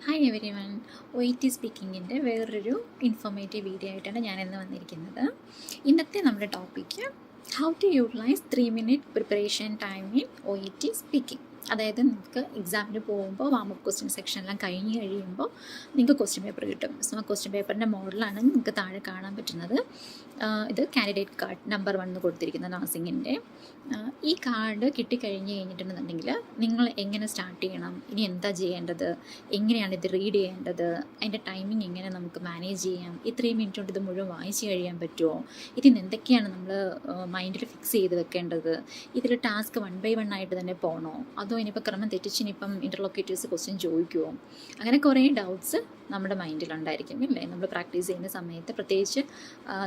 Hi everyone. OET സ്പീക്കിങ്ങിൻ്റെ വേറൊരു informative video ആയിട്ടാണ് ഞാനിന്ന് വന്നിരിക്കുന്നത്. ഇന്നത്തെ നമ്മുടെ topic how to utilize 3 minute preparation time in OET speaking. അതായത് നിങ്ങൾക്ക് എക്സാമിന് പോകുമ്പോൾ വാമപ്പ് ക്വസ്റ്റ്യൻ സെക്ഷനെല്ലാം കഴിഞ്ഞ് കഴിയുമ്പോൾ നിങ്ങൾക്ക് ക്വസ്റ്റ്യൻ പേപ്പർ കിട്ടും. സോ ആ ക്വസ്റ്റ്യൻ പേപ്പറിൻ്റെ മോഡലാണ് നിങ്ങൾക്ക് താഴെ കാണാൻ പറ്റുന്നത്. ഇത് കാൻഡിഡേറ്റ് കാർഡ് നമ്പർ 1 എന്ന് കൊടുത്തിരിക്കുന്ന നഴ്സിങ്ങിൻ്റെ. ഈ കാർഡ് കിട്ടിക്കഴിഞ്ഞ് കഴിഞ്ഞിട്ടുണ്ടെന്നുണ്ടെങ്കിൽ നിങ്ങൾ എങ്ങനെ സ്റ്റാർട്ട് ചെയ്യണം, ഇനി എന്താ ചെയ്യേണ്ടത്, എങ്ങനെയാണ് ഇത് റീഡ് ചെയ്യേണ്ടത്, അതിൻ്റെ ടൈമിംഗ് എങ്ങനെ നമുക്ക് മാനേജ് ചെയ്യാം, ഇത്രയും മിനിറ്റ് കൊണ്ട് ഇത് മുഴുവൻ വായിച്ച് കഴിയാൻ പറ്റുമോ, ഇതിന് എന്തൊക്കെയാണ് നമ്മൾ മൈൻഡിൽ ഫിക്സ് ചെയ്ത് വെക്കേണ്ടത്, ഇതിൽ ടാസ്ക് 1 by 1 ആയിട്ട് തന്നെ പോകണോ, അതോ ഇനിയിപ്പോൾ ക്രമം തെറ്റിച്ച് ഇനിയിപ്പം ഇൻ്റർലോക്കേറ്റേഴ്സ് ക്വസ്റ്റ്യൻ ചോദിക്കുമോ, അങ്ങനെ കുറേ ഡൗട്ട്സ് നമ്മുടെ മൈൻഡിലുണ്ടായിരിക്കും അല്ലേ. നമ്മൾ പ്രാക്ടീസ് ചെയ്യുന്ന സമയത്ത് പ്രത്യേകിച്ച്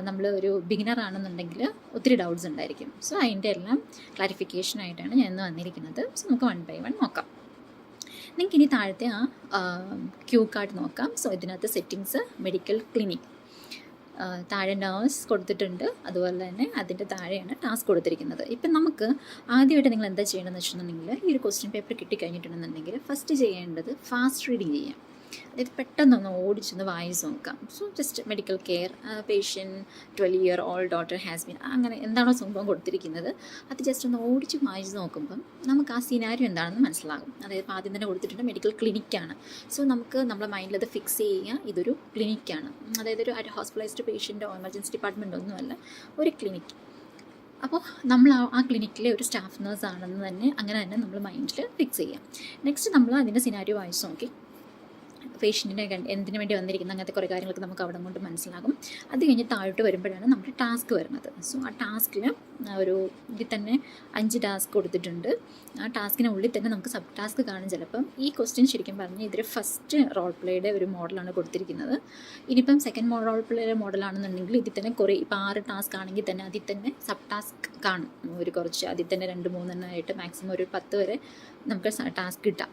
നമ്മൾ ഒരു ബിഗിനർ ആണെന്നുണ്ടെങ്കിൽ ഒത്തിരി ഡൗട്ട്സ് ഉണ്ടായിരിക്കും. സോ അതിൻ്റെ എല്ലാം ക്ലാരിഫിക്കേഷനായിട്ടാണ് ഞാൻ ഇന്ന് വന്നിരിക്കുന്നത്. സോ നമുക്ക് 1 by 1 നോക്കാം. നിങ്ങൾക്ക് ഇനി താഴത്തെ ക്യൂ കാർഡ് നോക്കാം. സോ ഇതിനകത്ത് സെറ്റിങ്സ്, മെഡിക്കൽ ക്ലിനിക്, താഴെ നേഴ്സ് കൊടുത്തിട്ടുണ്ട്. അതുപോലെ തന്നെ അതിൻ്റെ താഴെയാണ് ടാസ്ക് കൊടുത്തിരിക്കുന്നത്. ഇപ്പം നമുക്ക് ആദ്യമായിട്ട് നിങ്ങൾ എന്താ ചെയ്യണമെന്ന് വെച്ചിട്ടുണ്ടെങ്കിൽ, ഈ ഒരു ക്വസ്റ്റ്യൻ പേപ്പർ കിട്ടിക്കഴിഞ്ഞിട്ടുണ്ടെന്നുണ്ടെങ്കിൽ ഫസ്റ്റ് ചെയ്യേണ്ടത് ഫാസ്റ്റ് റീഡിങ് ചെയ്യാം. അതായത് പെട്ടെന്നൊന്ന് ഓടിച്ചൊന്ന് വായിച്ച് നോക്കാം. So just medical care, patient 12-year-old daughter has been, അങ്ങനെ എന്താണോ സംഭവം കൊടുത്തിരിക്കുന്നത് അത് ജസ്റ്റ് ഒന്ന് ഓടിച്ച് വായിച്ച് നോക്കുമ്പം നമുക്ക് ആ സിനാരിയോ എന്താണെന്ന് മനസ്സിലാകും. അതായത് ആദ്യം തന്നെ കൊടുത്തിട്ടുണ്ട് മെഡിക്കൽ ക്ലിനിക്കാണ്. സോ നമുക്ക് നമ്മുടെ മൈൻഡിൽ അത് ഫിക്സ് ചെയ്യുക, ഇതൊരു ക്ലിനിക്കാണ്. അതായത് ഒരു ഹോസ്പിറ്റലൈസ്ഡ് പേഷ്യൻറ്റോ എമർജൻസി ഡിപ്പാർട്ട്മെൻറ്റോ ഒന്നുമല്ല, ഒരു ക്ലിനിക്ക്. അപ്പോൾ നമ്മൾ ആ ക്ലിനിക്കിലെ ഒരു സ്റ്റാഫ് നേഴ്സ് ആണെന്ന് തന്നെ അങ്ങനെ തന്നെ നമ്മൾ മൈൻഡിൽ ഫിക്സ് ചെയ്യാം. നെക്സ്റ്റ് നമ്മൾ അതിൻ്റെ സിനാരിയോ വായിച്ച് നോക്കി പേഷ്യൻറ്റിനെ എന്തിനു വേണ്ടി വന്നിരിക്കുന്ന അങ്ങനത്തെ കുറേ കാര്യങ്ങളൊക്കെ നമുക്ക് അവിടെ കൊണ്ട് മനസ്സിലാകും. അത് കഴിഞ്ഞ് താഴോട്ട് വരുമ്പോഴാണ് നമ്മുടെ ടാസ്ക് വരുന്നത്. സോ ആ ടാസ്കിൽ ഇതിൽ തന്നെ 5 ടാസ്ക് കൊടുത്തിട്ടുണ്ട്. ആ ടാസ്കിനുള്ളിൽ തന്നെ നമുക്ക് സബ് ടാസ്ക് കാണും. ചിലപ്പം ഈ ക്വസ്റ്റ്യൻ ശരിക്കും പറഞ്ഞാൽ ഇതിൽ ഫസ്റ്റ് റോൾ പ്ലേയുടെ ഒരു മോഡലാണ് കൊടുത്തിരിക്കുന്നത്. ഇനിയിപ്പം സെക്കൻഡ് റോൾ പ്ലേയുടെ മോഡലാണെന്നുണ്ടെങ്കിൽ ഇതിൽ തന്നെ കുറേ, ഇപ്പോൾ 6 ടാസ്ക് ആണെങ്കിൽ തന്നെ അതിൽ തന്നെ സബ് ടാസ്ക് കാണും. ഒരു കുറച്ച് അതിൽ തന്നെ 2-3 ആയിട്ട് മാക്സിമം ഒരു 10 വരെ നമുക്ക് ടാസ്ക് കിട്ടാം.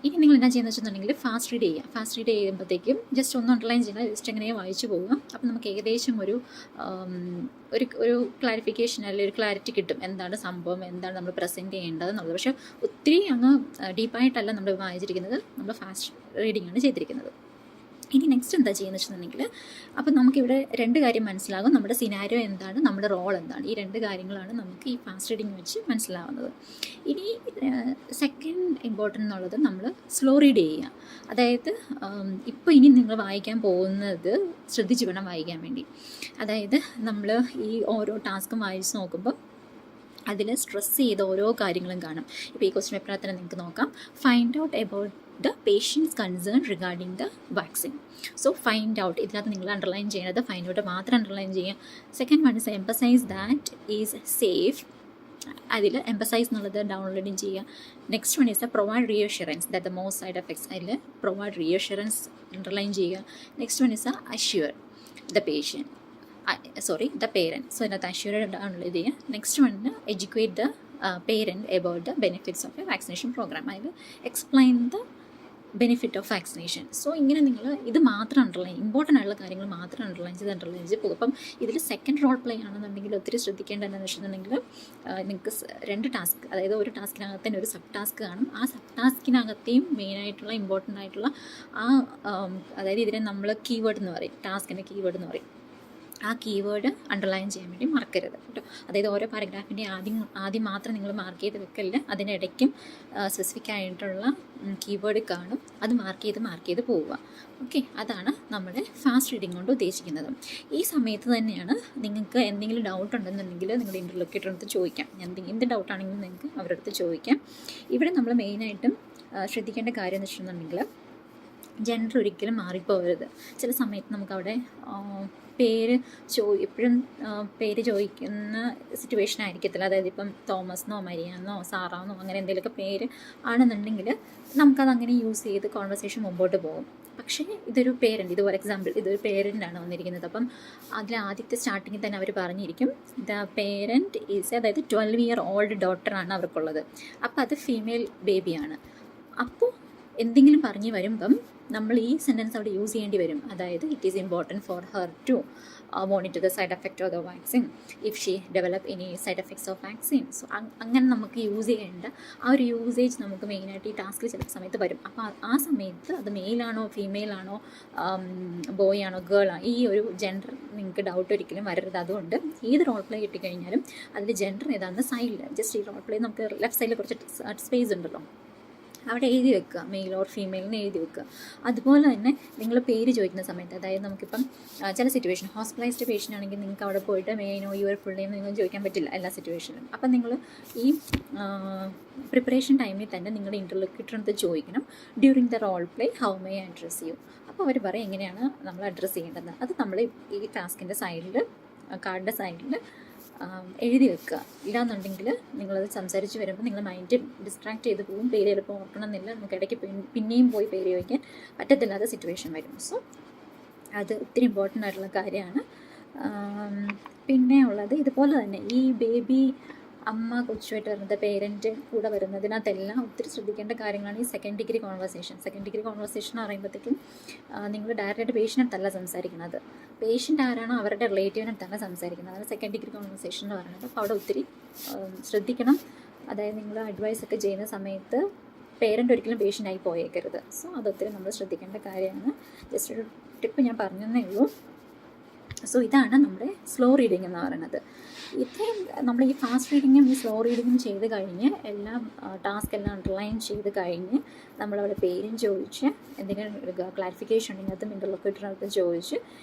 ഇനി നിങ്ങൾ എന്താ ചെയ്യുന്നത് വെച്ചിട്ടുണ്ടെങ്കിൽ ഫാസ്റ്റ് റീഡ് ചെയ്യുക. ഫാസ്റ്റ് റീഡ് ചെയ്യുമ്പോഴത്തേക്കും ജസ്റ്റ് ഒന്ന് അണ്ടർലൈൻ ചെയ്യുക, ജസ്റ്റ് എങ്ങനെയോ വായിച്ചു പോകുക. അപ്പം നമുക്ക് ഏകദേശം ഒരു ക്ലാരിഫിക്കേഷൻ അല്ലെങ്കിൽ ഒരു ക്ലാരിറ്റി കിട്ടും, എന്താണ് സംഭവം, എന്താണ് നമ്മൾ പ്രസൻറ്റ് ചെയ്യേണ്ടത് എന്നുള്ളത്. പക്ഷേ ഒത്തിരി അങ്ങ് ഡീപ്പായിട്ടല്ല നമ്മൾ വായിച്ചിരിക്കുന്നത്, നമ്മൾ ഫാസ്റ്റ് റീഡിംഗ് ആണ് ചെയ്തിരിക്കുന്നത്. ഇനി നെക്സ്റ്റ് എന്താ ചെയ്യുന്നത് വെച്ചിട്ടുണ്ടെങ്കിൽ, അപ്പം നമുക്കിവിടെ 2 കാര്യം മനസ്സിലാകും. നമ്മുടെ സിനാരിയോ എന്താണ്, നമ്മുടെ റോൾ എന്താണ്. ഈ 2 കാര്യങ്ങളാണ് നമുക്ക് ഈ ഫാസ്റ്റ് റീഡിങ് വെച്ച് മനസ്സിലാവുന്നത്. ഇനി സെക്കൻഡ് ഇമ്പോർട്ടൻ്റ് എന്നുള്ളത് നമ്മൾ സ്ലോ റീഡ് ചെയ്യുക. അതായത് ഇപ്പോൾ ഇനി നിങ്ങൾ വായിക്കാൻ പോകുന്നത് ശ്രദ്ധിച്ച് വേണം വായിക്കാൻ വേണ്ടി. അതായത് നമ്മൾ ഈ ഓരോ ടാസ്കും വായിച്ച് നോക്കുമ്പോൾ അതിൽ സ്ട്രെസ് ചെയ്ത ഓരോ കാര്യങ്ങളും കാണും. ഇപ്പോൾ ഈ ക്വസ്റ്റ്യൻ പേപ്പറിനകത്ത് തന്നെ നിങ്ങൾക്ക് നോക്കാം, find out about the patient's concern regarding the vaccine. So find out, ഇതിനകത്ത് നിങ്ങൾ അണ്ടർലൈൻ ചെയ്യുന്നത് ഫൈൻഡ് ഔട്ട് മാത്രം അണ്ടർലൈൻ ചെയ്യുക. Second one is emphasise that is safe. അതിൽ എംപസൈസ് എന്നുള്ളത് ഡൗൺലോഡിങ് ചെയ്യുക. Next one is the provide reassurance that the most side effects. അതിൽ provide reassurance underline ചെയ്യുക. Next one is assure the patient, the parent. So ഇതിനകത്ത് assure download ചെയ്യുക. Next വണ്ണിന് educate the parent about the benefits of a vaccination programme. അതിൽ explain the benefit of vaccination. So ഇങ്ങനെ നിങ്ങൾ ഇത് മാത്രം important ആയിട്ടുള്ള കാര്യങ്ങൾ മാത്രം അണ്ടർലൈൻ ചെയ്ത് പോകും. അപ്പം ഇതിൽ സെക്കൻഡ് റോൾ പ്ലേ ആണെന്നുണ്ടെങ്കിൽ ഒത്തിരി ശ്രദ്ധിക്കേണ്ടത് എന്താണെന്ന് വെച്ചിട്ടുണ്ടെങ്കിൽ, നിങ്ങൾക്ക് 2 ടാസ്ക്, അതായത് ഒരു ടാസ്കിനകത്ത് തന്നെ ഒരു സബ് ടാസ്ക് കാണും. ആ സബ് ടാസ്കിനകത്തെയും മെയിനായിട്ടുള്ള ഇമ്പോർട്ടൻ്റ് ആയിട്ടുള്ള അതായത് ഇതിനെ നമ്മൾ കീവേഡ് എന്ന് പറയും, ടാസ്കിൻ്റെ കീവേഡ് എന്ന് പറയും. ആ കീവേഡ് അണ്ടർലൈൻ ചെയ്യാൻ വേണ്ടി മറക്കരുത് കേട്ടോ. അതായത് ഓരോ പാരഗ്രാഫിൻ്റെ ആദ്യം മാത്രം നിങ്ങൾ മാർക്ക് ചെയ്ത് വെക്കല്ല, അതിനിടയ്ക്കും സ്പെസിഫിക് ആയിട്ടുള്ള കീവേഡ് കാണും, അത് മാർക്ക് ചെയ്ത് പോവുക. ഓക്കെ, അതാണ് നമ്മുടെ ഫാസ്റ്റ് റീഡിംഗ് കൊണ്ട് ഉദ്ദേശിക്കുന്നത്. ഈ സമയത്ത് തന്നെയാണ് നിങ്ങൾക്ക് എന്തെങ്കിലും ഡൗട്ട് ഉണ്ടെന്നുണ്ടെങ്കിൽ നിങ്ങളുടെ ഇൻ്റർലോക്കേറ്ററിൻ്റെ അടുത്ത് ചോദിക്കാം. എന്ത് ഡൗട്ടാണെങ്കിലും നിങ്ങൾക്ക് അവരുടെ അടുത്ത് ചോദിക്കാം. ഇവിടെ നമ്മൾ മെയിനായിട്ടും ശ്രദ്ധിക്കേണ്ട കാര്യം എന്ന് വെച്ചിട്ടുണ്ടെങ്കിൽ, ജെൻഡർ ഒരിക്കലും മാറിപ്പോകരുത്. ചില സമയത്ത് നമുക്കവിടെ എപ്പോഴും പേര് ചോദിക്കുന്ന സിറ്റുവേഷൻ ആയിരിക്കത്തില്ല. അതായത് ഇപ്പം തോമസ് മരിയാന്നോ സാറാന്നോ അങ്ങനെ എന്തെങ്കിലുമൊക്കെ പേര് ആണെന്നുണ്ടെങ്കിൽ നമുക്കതങ്ങനെ യൂസ് ചെയ്ത് കോൺവെർസേഷൻ മുമ്പോട്ട് പോകും. പക്ഷേ ഇതൊരു പേരൻറ്റ്, ഇത് ഫോർ എക്സാമ്പിൾ ഇതൊരു പേരൻ്റാണ് വന്നിരിക്കുന്നത്. അപ്പം അതിൽ ആദ്യത്തെ സ്റ്റാർട്ടിങ്ങിൽ തന്നെ അവർ പറഞ്ഞിരിക്കും ദ പേരൻറ്റ് ഈസ്, അതായത് 12-year-old ഡോട്ടറാണ് അവർക്കുള്ളത്. അപ്പോൾ അത് ഫീമെയിൽ ബേബിയാണ്. അപ്പോൾ എന്തെങ്കിലും പറഞ്ഞ് വരുമ്പം നമ്മൾ ഈ സെൻറ്റൻസ് അവിടെ യൂസ് ചെയ്യേണ്ടി വരും. അതായത് it is important for her to monitor the side effect of the vaccine if she develop any side effects of vaccine. So അങ്ങനെ നമുക്ക് യൂസ് ചെയ്യേണ്ട ആ ഒരു യൂസേജ് നമുക്ക് മെയിനായിട്ട് ഈ ടാസ്കിൽ ചില സമയത്ത് വരും. അപ്പോൾ ആ സമയത്ത് അത് മെയിലാണോ ഫീമെയിലാണോ ബോയ് ആണോ ഗേൾ ആണോ ഈ ഒരു ജെൻഡർ നിങ്ങൾക്ക് ഡൗട്ട് ഒരിക്കലും വരരുത്. അതുകൊണ്ട് ഏത് റോൾ പ്ലേ കിട്ടിക്കഴിഞ്ഞാലും അതിൽ ജെൻഡർ ഏതാണെന്ന് സൈഡിൽ ജസ്റ്റ് ഈ റോൾ പ്ലേ നമുക്ക് ലെഫ്റ്റ് സൈഡിൽ കുറച്ച് സ്പേസ് ഉണ്ടല്ലോ, അവിടെ എഴുതി വെക്കുക, മെയിൽ ഓർ ഫീമെയിലിന് എഴുതി വെക്കുക. അതുപോലെ തന്നെ നിങ്ങൾ പേര് ചോദിക്കുന്ന സമയത്ത്, അതായത് നമുക്കിപ്പം ചില സിറ്റുവേഷൻ ഹോസ്പിറ്റലൈസ്ഡ് പേഷ്യൻ്റ് ആണെങ്കിൽ നിങ്ങൾക്ക് അവിടെ പോയിട്ട് മെയിനോ യുവർ ഫുൾ നെയിം നിങ്ങൾ ചോദിക്കാൻ പറ്റില്ല എല്ലാ സിറ്റുവേഷനിലും. അപ്പം നിങ്ങൾ ഈ പ്രിപ്പറേഷൻ ടൈമിൽ തന്നെ നിങ്ങളുടെ ഇൻ്റർലോക്യൂട്ടറിനടുത്ത് ചോദിക്കണം, during the role play how may I address you. അപ്പോൾ അവർ പറയും എങ്ങനെയാണ് നമ്മൾ അഡ്രസ്സ് ചെയ്യേണ്ടത്. അത് നമ്മൾ ഈ ടാസ്കിൻ്റെ സൈഡിൽ കാർഡിൻ്റെ സൈഡിൽ എഴുതി വെക്കുക. ഇല്ലാന്നുണ്ടെങ്കിൽ നിങ്ങളത് സംസാരിച്ച് വരുമ്പോൾ നിങ്ങൾ മൈൻഡ് ഡിസ്ട്രാക്ട് ചെയ്ത് പോകും. പേര് ചിലപ്പോൾ ഓർക്കണമെന്നില്ല, നമുക്ക് ഇടയ്ക്ക് പിന്നെയും പോയി പേര് ചോദിക്കാൻ പറ്റത്തില്ലാത്ത സിറ്റുവേഷൻ വരും. സോ അത് ഒത്തിരി ഇമ്പോർട്ടൻ്റ് ആയിട്ടുള്ള കാര്യമാണ്. പിന്നെ ഉള്ളത് ഇതുപോലെ തന്നെ ഈ ബേബി അമ്മ കൊച്ചുമായിട്ട് വരുന്നത്, പേരൻറ്റ് കൂടെ വരുന്നതിനകത്തെല്ലാം ഒത്തിരി ശ്രദ്ധിക്കേണ്ട കാര്യങ്ങളാണ് ഈ second degree conversation. Second degree conversation എന്ന് പറയുമ്പോഴത്തേക്കും നിങ്ങൾ ഡയറക്റ്റായിട്ട് പേഷ്യൻ്റെടുത്തല്ല സംസാരിക്കുന്നത്, പേഷ്യൻ്റ് ആരാണോ അവരുടെ റിലേറ്റീവിനടുത്താണ് സംസാരിക്കുന്നത്. അതാണ് സെക്കൻഡ് ഡിഗ്രി കോൺവെർസേഷൻ എന്ന് പറയുന്നത്. അപ്പോൾ അവിടെ ഒത്തിരി ശ്രദ്ധിക്കണം. അതായത് നിങ്ങൾ അഡ്വൈസൊക്കെ ചെയ്യുന്ന സമയത്ത് പേരൻ്റ് ഒരിക്കലും പേഷ്യൻ്റായി പോയേക്കരുത്. സോ അതൊത്തിരി നമ്മൾ ശ്രദ്ധിക്കേണ്ട കാര്യമാണ്. ജസ്റ്റ് ഒരു ടിപ്പ് ഞാൻ പറഞ്ഞതേ ഉള്ളൂ. സോ ഇതാണ് നമ്മുടെ സ്ലോ റീഡിങ് എന്ന് പറയുന്നത്. ഇത്രയും നമ്മൾ ഈ ഫാസ്റ്റ് റീഡിങ്ങും ഈ സ്ലോ റീഡിങ്ങും ചെയ്ത് കഴിഞ്ഞ് എല്ലാം ടാസ്ക് എല്ലാം അണ്ടർലൈൻ ചെയ്ത് കഴിഞ്ഞ് നമ്മളവിടെ പേരും ചോദിച്ച് എന്തെങ്കിലും ക്ലാരിഫിക്കേഷൻ ഉണ്ടെങ്കിൽ അതും ഇൻ്റർലോക്യൂട്ടറിനകത്ത് ചോദിച്ച്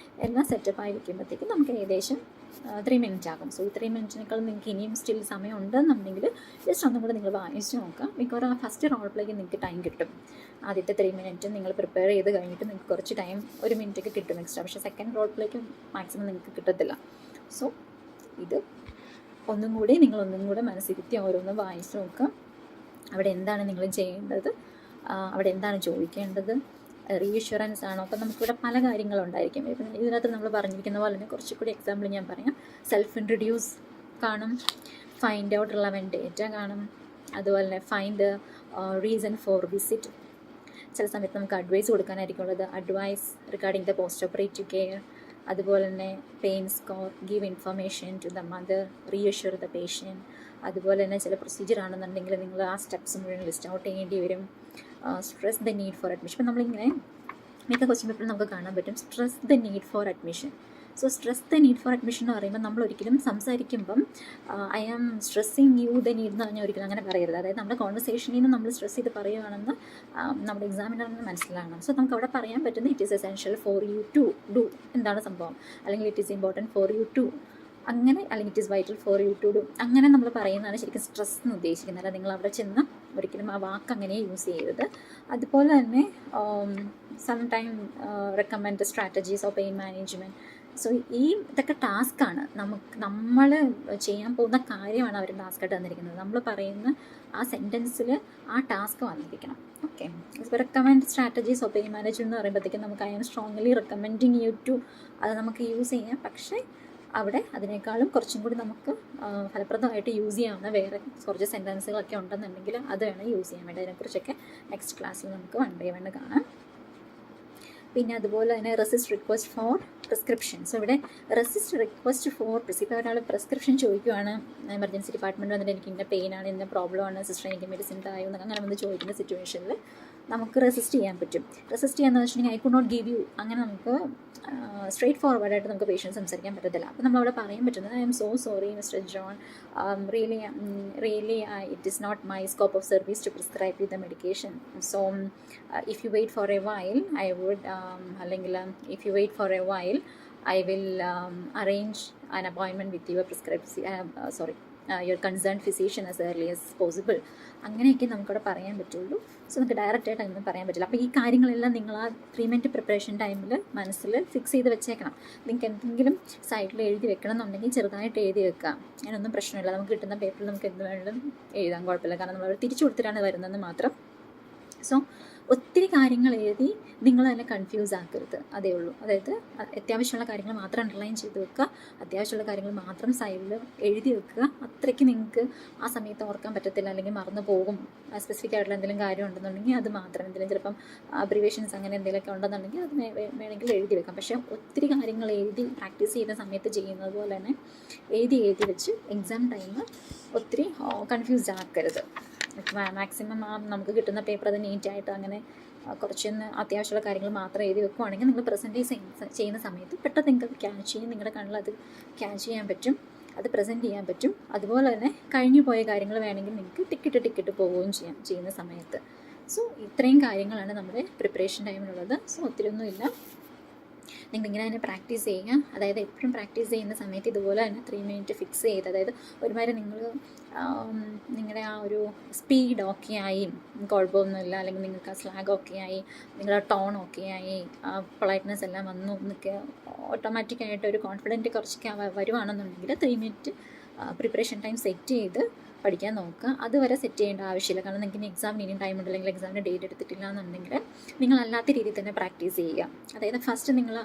എല്ലാം സെറ്റപ്പായി വയ്ക്കുമ്പോഴത്തേക്കും നമുക്ക് ഏകദേശം 3 മിനിറ്റ് ആകും. സോ ഈ 3 മിനിറ്റിനേക്കാൾ നിങ്ങൾക്ക് ഇനിയും സ്റ്റിൽ സമയം ഉണ്ടെന്നുണ്ടെങ്കിൽ ജസ്റ്റ് ഒന്നും കൂടെ നിങ്ങൾ വായിച്ച് നോക്കാം. മിക്കവാറും ആ ഫസ്റ്റ് റോൾ പ്ലേക്ക് നിങ്ങൾക്ക് ടൈം കിട്ടും. ആദ്യത്തെ 3 മിനിറ്റ് നിങ്ങൾ പ്രിപ്പയർ ചെയ്ത് കഴിഞ്ഞിട്ട് നിങ്ങൾക്ക് കുറച്ച് ടൈം 1 മിനിറ്റൊക്കെ കിട്ടും എക്സ്ട്രാ. പക്ഷേ സെക്കൻഡ് റോൾ പ്ലേക്ക് മാക്സിമം നിങ്ങൾക്ക് കിട്ടത്തില്ല. സോ ഇത് ഒന്നും കൂടെ മനസ്സിരുത്തി ഓരോന്ന് വായിച്ച് നോക്കുക. അവിടെ എന്താണ് നിങ്ങൾ ചെയ്യേണ്ടത്, അവിടെ എന്താണ് ചോദിക്കേണ്ടത്, റീഅഷ്വറൻസ് ആണോ. അപ്പം നമുക്കിവിടെ പല കാര്യങ്ങളുണ്ടായിരിക്കും. ഇപ്പം ഇതിനകത്ത് നമ്മൾ പറഞ്ഞിരിക്കുന്ന പോലെ തന്നെ കുറച്ചുകൂടി എക്സാമ്പിൾ ഞാൻ പറയാം. സെൽഫ് ഇൻട്രൊഡ്യൂസ് കാണും, ഫൈൻഡ് ഔട്ട് റിലവൻറ്റ് ഡേറ്റ കാണും, അതുപോലെ തന്നെ ഫൈൻഡ് റീസൺ ഫോർ വിസിറ്റ്. ചില സമയത്ത് നമുക്ക് അഡ്വൈസ് കൊടുക്കാനായിരിക്കും ഉള്ളത്, advice regarding the post operative care. അതുപോലെ തന്നെ pain score, give information to the mother, reassure the patient. അതുപോലെ തന്നെ ചില പ്രൊസീജിയർ ആണെന്നുണ്ടെങ്കിൽ നിങ്ങൾ ആ സ്റ്റെപ്സ് മുഴുവൻ ലിസ്റ്റ് ഔട്ട് ചെയ്യേണ്ടി വരും. Stress the need for admission. ഇപ്പം നമ്മളിങ്ങനെ മിക്ക ക്വസ്റ്റ്യൻ പേപ്പറിൽ നമുക്ക് കാണാൻ പറ്റും stress the need for admission. So stress the need for admission എന്ന് പറയുമ്പോൾ നമ്മൾ ഒരിക്കലും സംസാരിക്കുമ്പം I am stressing you the need എന്ന് പറഞ്ഞാൽ ഒരിക്കലും അങ്ങനെ പറയരുത്. അതായത് നമ്മുടെ കോൺവെർസേഷനിൽ നിന്ന് നമ്മൾ സ്ട്രെസ് ചെയ്ത് പറയുകയാണെന്ന് നമ്മുടെ എക്സാമിനറിന് മനസ്സിലാകണം. സോ നമുക്ക് അവിടെ പറയാൻ പറ്റുന്നത് it is essential for you to do, എന്താണ് സംഭവം, അല്ലെങ്കിൽ it is important for you to അങ്ങനെ, അല്ലെങ്കിൽ it is vital for you to do, അങ്ങനെ നമ്മൾ പറയുന്നതാണ് ശരിക്കും സ്ട്രെസ് എന്ന് ഉദ്ദേശിക്കുന്നത്. അല്ല നിങ്ങൾ അവിടെ ചെന്ന് ഒരിക്കലും ആ വാക്ക് അങ്ങനെ യൂസ് ചെയ്യരുത്. അതുപോലെ തന്നെ some time recommend strategies of pain management. So ഇതൊക്കെ ടാസ്ക്കാണ്, നമ്മൾ ചെയ്യാൻ പോകുന്ന കാര്യമാണ് അവർ ടാസ്ക്കായിട്ട് തന്നിരിക്കുന്നത്. നമ്മൾ പറയുന്ന ആ സെൻറ്റൻസിൽ ആ ടാസ്ക് വന്നിരിക്കണം. ഓക്കെ, ഇപ്പോൾ recommend strategies of pain management എന്ന് പറയുമ്പോഴത്തേക്കും നമുക്ക് I am strongly recommending you to, അത് നമുക്ക് യൂസ് ചെയ്യാം. പക്ഷേ അവിടെ അതിനേക്കാളും കുറച്ചും കൂടി നമുക്ക് ഫലപ്രദമായിട്ട് യൂസ് ചെയ്യാവുന്ന വേറെ കുറച്ച് സെൻറ്റൻസുകളൊക്കെ ഉണ്ടെന്നുണ്ടെങ്കിൽ അത് വേണം യൂസ് ചെയ്യാൻ വേണ്ടി. അതിനെക്കുറിച്ചൊക്കെ നെക്സ്റ്റ് ക്ലാസ്സിൽ നമുക്ക് 1 by 1 കാണാം. പിന്നെ അതുപോലെ തന്നെ resist request for prescription. So ഇവിടെ റെസിസ്റ്റ് റിക്വസ്റ്റ് ഫോർ ഇപ്പോൾ ഒരാൾ പ്രിസ്ക്രിപ്ഷൻ ചോദിക്കുവാണ്, എമർജൻസി ഡിപ്പാർട്ട്മെൻറ്റ് വന്നിട്ട് എനിക്ക് ഇന്ന പെയിനാണ്, ഇന്ന പ്രോബ്ലമാണ്, സിസ്റ്റർ എനിക്ക് മെഡിസിൻ തായോ എന്നൊക്കെ അങ്ങനെ വന്ന് ചോദിക്കുന്ന സിറ്റുവേഷനിൽ നമുക്ക് റെസിസ്റ്റ് ചെയ്യാൻ പറ്റും. റെസിസ്റ്റ് ചെയ്യാന്ന് വെച്ചിട്ടുണ്ടെങ്കിൽ I could not give you, അങ്ങനെ നമുക്ക് സ്ട്രേറ്റ് ഫോർവേഡായിട്ട് നമുക്ക് പേഷ്യൻറ്റ് സംസാരിക്കാൻ പറ്റത്തില്ല. അപ്പോൾ നമ്മളവിടെ പറയാൻ പറ്റുന്നത് I'm so sorry mister John, really it is not my scope of service to prescribe you the medication. So if you wait for a while I would, അല്ലെങ്കിൽ if you wait for a while I will arrange an appointment with your your concerned physician as early as possible. അങ്ങനെയൊക്കെ നമുക്കവിടെ പറയാൻ പറ്റുള്ളൂ. So നമുക്ക് ഡയറക്റ്റായിട്ട് അങ്ങനെ പറയാൻ പറ്റില്ല. അപ്പോൾ ഈ കാര്യങ്ങളെല്ലാം നിങ്ങൾ ആ 3 മിനിറ്റ് പ്രിപ്പറേഷൻ ടൈമിൽ മനസ്സിൽ ഫിക്സ് ചെയ്ത് വെച്ചേക്കണം. നിങ്ങൾക്ക് എന്തെങ്കിലും സൈഡിൽ എഴുതി വെക്കണം എന്നുണ്ടെങ്കിൽ ചെറുതായിട്ട് എഴുതി വെക്കാം. അതിനൊന്നും പ്രശ്നമില്ല. നമുക്ക് കിട്ടുന്ന പേപ്പറിൽ നമുക്ക് എന്ത് വേണമെങ്കിലും എഴുതാൻ കുഴപ്പമില്ല. കാരണം നമ്മളവിടെ തിരിച്ചു കൊടുത്തിട്ടാണ് വരുന്നതെന്ന് മാത്രം. സോ ഒത്തിരി കാര്യങ്ങൾ എഴുതി നിങ്ങൾ തന്നെ കൺഫ്യൂസ് ആക്കരുത്, അതേ ഉള്ളൂ. അതായത് അത്യാവശ്യമുള്ള കാര്യങ്ങൾ മാത്രം അണ്ടർലൈൻ ചെയ്ത് വെക്കുക, അത്യാവശ്യമുള്ള കാര്യങ്ങൾ മാത്രം സൈഡിൽ എഴുതി വെക്കുക. അത്രയ്ക്ക് നിങ്ങൾക്ക് ആ സമയത്ത് ഓർക്കാൻ പറ്റത്തില്ല, അല്ലെങ്കിൽ മറന്നു പോകും. സ്പെസിഫിക് ആയിട്ടുള്ള എന്തെങ്കിലും കാര്യം ഉണ്ടെന്നുണ്ടെങ്കിൽ അത് മാത്രം, എന്തെങ്കിലും ചിലപ്പം അബ്രിവേഷൻസ് അങ്ങനെ എന്തെങ്കിലുമൊക്കെ ഉണ്ടെന്നുണ്ടെങ്കിൽ അത് വേണമെങ്കിൽ എഴുതി വെക്കാം. പക്ഷേ ഒത്തിരി കാര്യങ്ങൾ എഴുതി പ്രാക്ടീസ് ചെയ്യുന്ന സമയത്ത് ചെയ്യുന്നത് പോലെ തന്നെ എഴുതി വെച്ച് എക്സാം ടൈം ഒത്തിരി കൺഫ്യൂസ്ഡ് ആക്കരുത്. മാക്സിമം നമുക്ക് കിട്ടുന്ന പേപ്പർ അത് നീറ്റായിട്ട് അങ്ങനെ കുറച്ചൊന്ന് അത്യാവശ്യമുള്ള കാര്യങ്ങൾ മാത്രം എഴുതി വെക്കുവാണെങ്കിൽ നിങ്ങൾ പ്രസൻറ്റേഷൻ ചെയ്യുന്ന സമയത്ത് പെട്ടെന്ന് നിങ്ങൾക്ക് ക്യാച്ച് ചെയ്യും, നിങ്ങളുടെ കണ്ണിൽ അത് ക്യാച്ച് ചെയ്യാൻ പറ്റും, അത് പ്രസൻറ്റ് ചെയ്യാൻ പറ്റും. അതുപോലെ തന്നെ കഴിഞ്ഞു പോയ കാര്യങ്ങൾ വേണമെങ്കിൽ നിങ്ങൾക്ക് ടിക്കറ്റ് പോവുകയും ചെയ്യാം ചെയ്യുന്ന സമയത്ത്. സോ ഇത്രയും കാര്യങ്ങളാണ് നമ്മുടെ പ്രിപ്പറേഷൻ ടൈമിലുള്ളത്. സോ ഒത്തിരിയൊന്നുമില്ല, നിങ്ങളിങ്ങനെ തന്നെ പ്രാക്ടീസ് ചെയ്യുക. അതായത് എപ്പോഴും പ്രാക്ടീസ് ചെയ്യുന്ന സമയത്ത് ഇതുപോലെ തന്നെ 3 മിനിറ്റ് ഫിക്സ് ചെയ്ത്, അതായത് ഒരുമാതിരി നിങ്ങൾ നിങ്ങളുടെ ആ ഒരു സ്പീഡ് ഓക്കെ ആയി, കുഴപ്പമൊന്നുമില്ല, അല്ലെങ്കിൽ നിങ്ങൾക്ക് ആ സ്ലാഗ് ഓക്കെ ആയി, നിങ്ങളുടെ ടോൺ ഓക്കെ ആയി, ആ പൊളൈറ്റ്നെസ് എല്ലാം വന്നു എന്നൊക്കെ ഓട്ടോമാറ്റിക്കായിട്ട് ഒരു കോൺഫിഡൻറ്റ് കുറച്ചൊക്കെ വരുവാണെന്നുണ്ടെങ്കിൽ 3 മിനിറ്റ് പ്രിപ്പറേഷൻ ടൈം സെറ്റ് ചെയ്ത് പഠിക്കാൻ നോക്കുക. അതുവരെ സെറ്റ് ചെയ്യേണ്ട ആവശ്യമില്ല, കാരണം നിങ്ങൾക്ക് എക്സാമിന് ഇനിയും ടൈം ഉണ്ട്, അല്ലെങ്കിൽ എക്സാമിന് ഡേറ്റ് എടുത്തിട്ടില്ല എന്നുണ്ടെങ്കിൽ നിങ്ങൾ അല്ലാത്ത രീതിയിൽ തന്നെ പ്രാക്ടീസ് ചെയ്യുക. അതായത് ഫസ്റ്റ് നിങ്ങൾ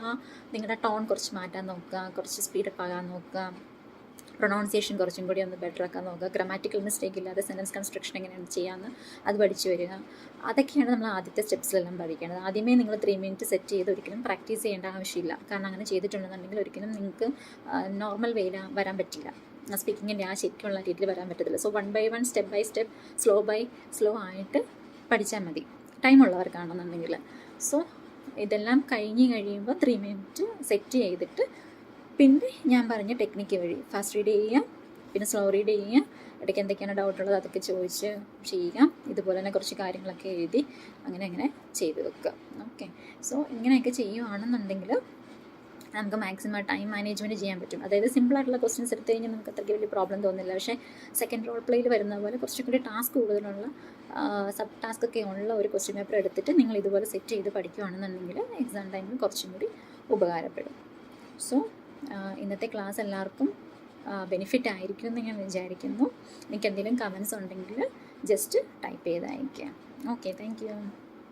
നിങ്ങളുടെ ടോൺ കുറച്ച് മാറ്റാൻ നോക്കുക, കുറച്ച് സ്പീഡപ്പ് ആകാൻ നോക്കുക, പ്രൊനൗൺസിയേഷൻ കുറച്ചും കൂടി ഒന്ന് ബെറ്റർ ആക്കാൻ നോക്കുക, ഗ്രാമാറ്റിക്കൽ മിസ്റ്റേക്ക് ഇല്ലാതെ സെൻറ്റൻസ് കൺസ്ട്രക്ഷൻ എങ്ങനെയാണ് ചെയ്യാമെന്ന് അത് പഠിച്ചു വരിക. അതൊക്കെയാണ് നമ്മൾ ആദ്യത്തെ സ്റ്റെപ്സിലെല്ലാം പഠിക്കേണ്ടത്. ആദ്യമേ നിങ്ങൾ 3 മിനിറ്റ് സെറ്റ് ചെയ്ത് ഒരിക്കലും പ്രാക്ടീസ് ചെയ്യേണ്ട ആവശ്യമില്ല, കാരണം അങ്ങനെ ചെയ്തിട്ടുണ്ടെന്നുണ്ടെങ്കിൽ ഒരിക്കലും നിങ്ങൾക്ക് നോർമൽ വേയിൽ വരാൻ പറ്റില്ല, സ്പീക്കിങ്ങിൻ്റെ ആ ശരിക്കുള്ള രീതിയിൽ വരാൻ പറ്റത്തില്ല. So 1 by 1 step by step slow ആയിട്ട് പഠിച്ചാൽ മതി, ടൈമുള്ളവർക്കാണെന്നുണ്ടെങ്കിൽ. സോ ഇതെല്ലാം കഴിയുമ്പോൾ 3 മിനിറ്റ് സെറ്റ് ചെയ്തിട്ട് പിന്നെ ഞാൻ പറഞ്ഞ ടെക്നിക്ക് വഴി ഫാസ്റ്റ് റീഡ് ചെയ്യുക, പിന്നെ സ്ലോ റീഡ് ചെയ്യുക, ഇടയ്ക്ക് എന്തൊക്കെയാണ് ഡൗട്ടുള്ളത് അതൊക്കെ ചോദിച്ച് ചെയ്യുക. ഇതുപോലെ തന്നെ കുറച്ച് കാര്യങ്ങളൊക്കെ എഴുതി അങ്ങനെ ചെയ്ത് വെക്കുക. ഓക്കെ, സോ ഇങ്ങനെയൊക്കെ ചെയ്യുകയാണെന്നുണ്ടെങ്കിൽ നമുക്ക് മാക്സിമം ടൈം മാനേജ്മെൻറ്റ് ചെയ്യാൻ പറ്റും. അതായത് സിമ്പിളായിട്ടുള്ള ക്വസ്റ്റ്യൻസ് എടുത്തു കഴിഞ്ഞാൽ നമുക്ക് അത്രയ്ക്ക് വലിയ പ്രോബ്ലം തോന്നില്ല. പക്ഷേ സെക്കൻഡ് റോൾ പ്ലേയിൽ വരുന്ന പോലെ കുറച്ചും കൂടി ടാസ്ക് കൂടുതലുള്ള സബ് ടാസ്ക് ഒക്കെ ഉള്ള ഒരു ക്വസ്റ്റ്യൻ പേപ്പർ എടുത്തിട്ട് നിങ്ങൾ ഇതുപോലെ സെറ്റ് ചെയ്ത് പഠിക്കുകയാണെന്നുണ്ടെങ്കിൽ എക്സാം ടൈമിൽ കുറച്ചും കൂടി ഉപകാരപ്പെടും. സോ ഇന്നത്തെ ക്ലാസ് എല്ലാവർക്കും ബെനിഫിറ്റ് ആയിരിക്കും എന്ന് ഞാൻ വിചാരിക്കുന്നു. എനിക്ക് എന്തെങ്കിലും കമൻസ് ഉണ്ടെങ്കിൽ ജസ്റ്റ് ടൈപ്പ് ചെയ്ത് അയയ്ക്കുക. Okay, thank you.